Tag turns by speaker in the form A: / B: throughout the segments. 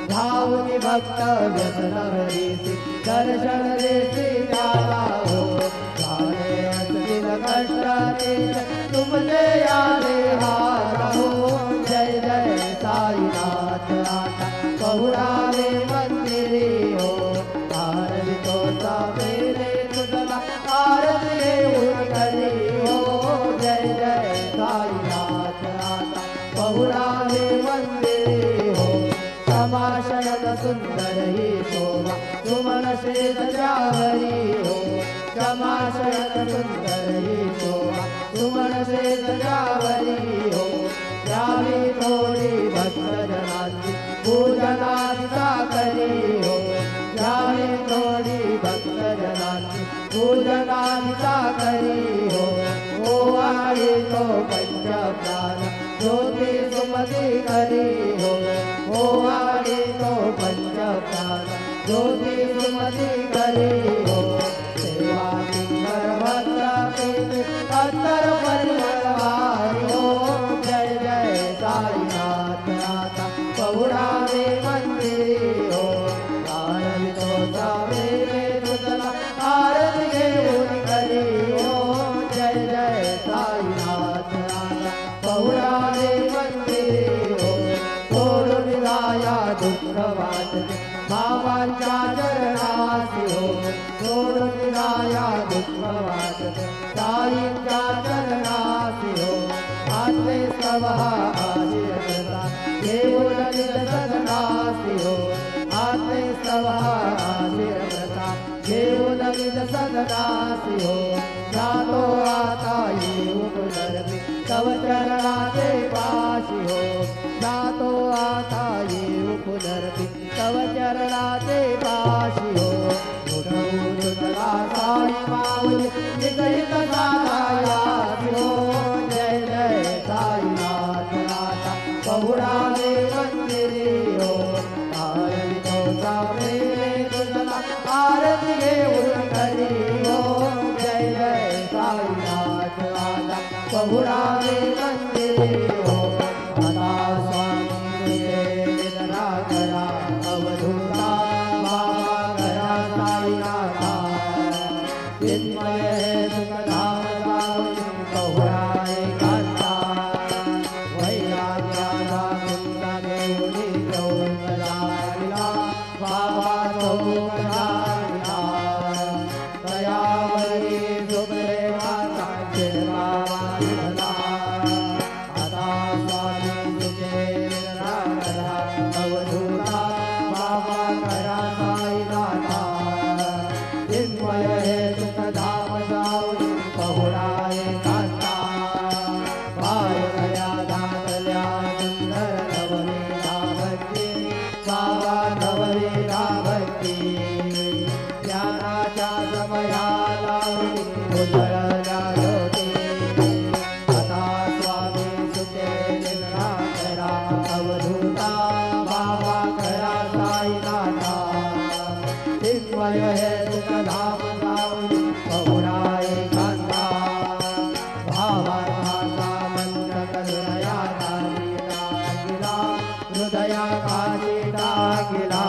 A: धावनी भक्त व्यसन हरीसी दर्शन देसी त्याला हो झाले असतील कष्टाचे तुमचे आले हात हो जय जय साईनाथ आता पहुरावे मंदिरी हो आरती तोचा मेरे तुझला आरती घेऊन करी हो जय जय साईनाथ आता पहुरावे मंदिरी हो समाशयन सुंदर ही शोभा सुमन शेत जावरी हो समाशयन सुंदर ही शोभा सुमन शेत जावरी हो यावी थोडी भक्तजनांची पूजनाचा करी हो यावी थोडी भक्तजनांची पूजनाचा करी हो ओ आहे तो पंचप्राण ज्योती सुमती करी हो ओ आहे तो पंचप्राण ज्योती सुमती करी हो सेवा किंकर भद्रा प्रेमी अत्तर परिवारी हो जय जय साईनाथ आता पहुरावे मंदिरी हो आरती तोचा मेरे तुझला आरती घेऊन करी हो जय जय साईनाथ आता पहुरावे मंदिरी हो सोडून जाया दुःख वाटते बाबांच्या चरणासी हो सोडून जाया दुःख वाटते साईंच्या चरणासी हो आत्मे सवहा आशीर्वादा घेऊन सदनासी हो आत्मे सवहा आशीर्वादा घेऊन सदनासी हो जातो आता येऊ पुनर्मी तव चरणाचे पाशी हो जातो आता येऊ पुनर्मी तव चरणाचे पाशी हो उठवून तुला साई माऊली निकहित साधायासी हो जय जय साईनाथ आता पहुरावे मंदिरी हो आरती तोचा मेरे तुझला आरती घेऊन करी हो जय जय साईनाथ आता पहुरावे मंदिरी हो आता स्वामी निद्रा करा अवधूता बाबा करा साईनाथा चिन्मय सुखधाम सावली पहुरावे कांता वैराग्याचा कुंड घेऊनी चौकदारिला बाबा चौकदारिला दयावरी सुखदेवाचा चिरबाबा निधला आता स्वामी तुझे निद्रा करा अवधूता बाबा करा साईनाथा चिन्मय हे सुखधाम सावली पहुरावे कांता पायगल्या दातल्या सुंदर नववीरा भक्ती बाबा नववीरा भक्ती ज्ञानाच्या समयाला उजळल्या ज्योती आता स्वामी सुखे निद्रा करा अवधूता बाबा करा साईनाथा चिन्मय हे सुखधाम सावली पहुरावे कांता भावार्थाचा मंत्र करुणया टाकीला हृदया काशी टाकीला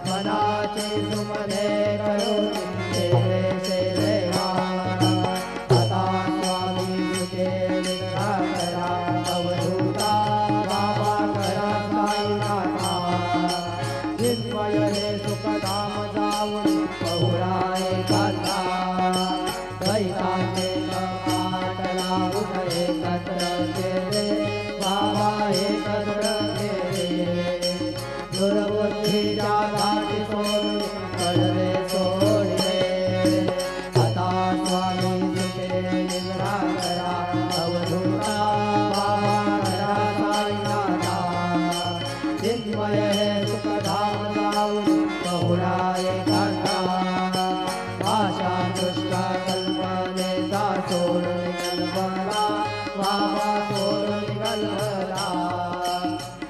A: मनाचे सुमने करून सेवे सेवेला आता स्वामी सुखे निद्रा करा अवधूता बाबा करा साईनाथा चिन्मय हे सुखधाम जाऊन पहुरावे कांता दैतांचे पाटला उठ एकत्र केले बाबा एकत्र केले दुर्बुद्धीच्या घाटी सोडून कळवे सोडले आता स्वामी सुखे निद्रा करा अवधूता बाबा करा साईनाथा चिन्मय हे सुखधाम जाऊन पहुरावे कांता आशा दृष्टा कल्पनेचा सोडून कल्पना बाबा सोडून कल्पना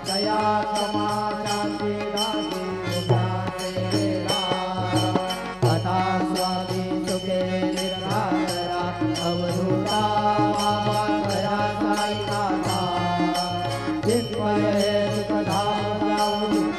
A: दया क्षमा शांती दासी तुझ्या सेवेला आता स्वामी सुखे निद्रा करा अवधूता बाबा करा साईनाथा चिन्मय हे सुखधाम जाऊन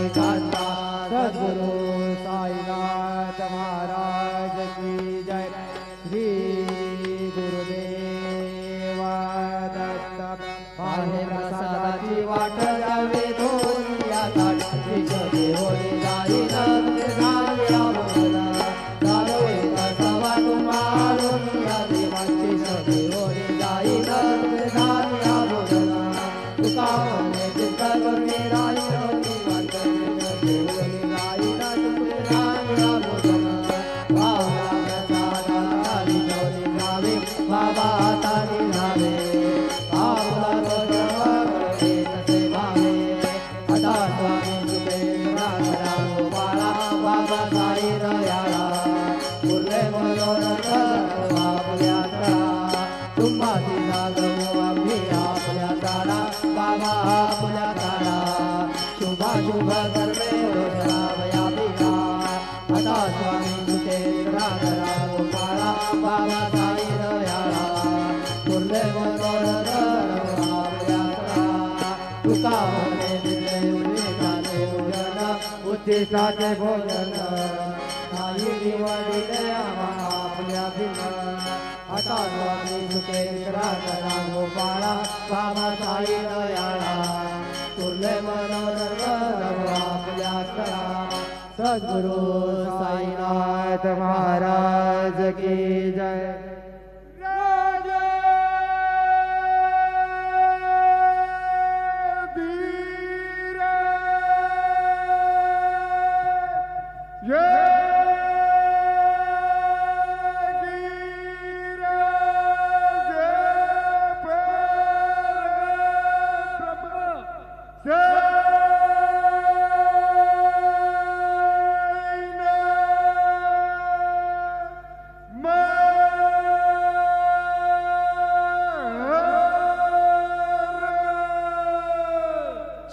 A: एकांता सद्गुरु साईनाथ महाराज की जय श्री गुरुदेव दत्त पाहे प्रसादाची वाट द्यावे दोन्ही ताट विश्वते होई जाई नंद झाल्या बोला दारोई कसावा तुम्हारून या देवाची सभे होई जाई नंद झाल्या बोला तुका मने चिंता करणे राई होती वाटते सभे होई जाई नंद झाल्या बोला बाबा प्रसादाची जोडी जावे बाबा तारी जावे आपला रोजवार तसे भावे आता स्वामी सुपेंद्रा गोपाळा बाबा साई रयाळा फुले मनोरथ आपल्या तळा तुम्हा दिला गहू आम्ही आपल्या ताळा बाबा आपल्या ताळा शुभा शुभ कर्मे रोजरावया बिना आता स्वामी सुपेंद्रा गोपाळा बाबा साई रयाळा फुले मनोरथ आपल्या तळा तुका म्हणे दिले उन्नीसाचे भोजन उद्दिष्टाचे भोजन नाही निवडिले आम्हा आपल्या बिना आता स्वामी सुपेंद्रा गोपाळा बाबा साई दयाळा तुर्ले मनोरथ आपल्या करा सद्गुरु साईनाथ महाराज की जय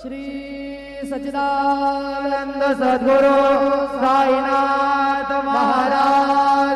A: श्री सच्चिदानंद सद्गुरु साईनाथ महाराज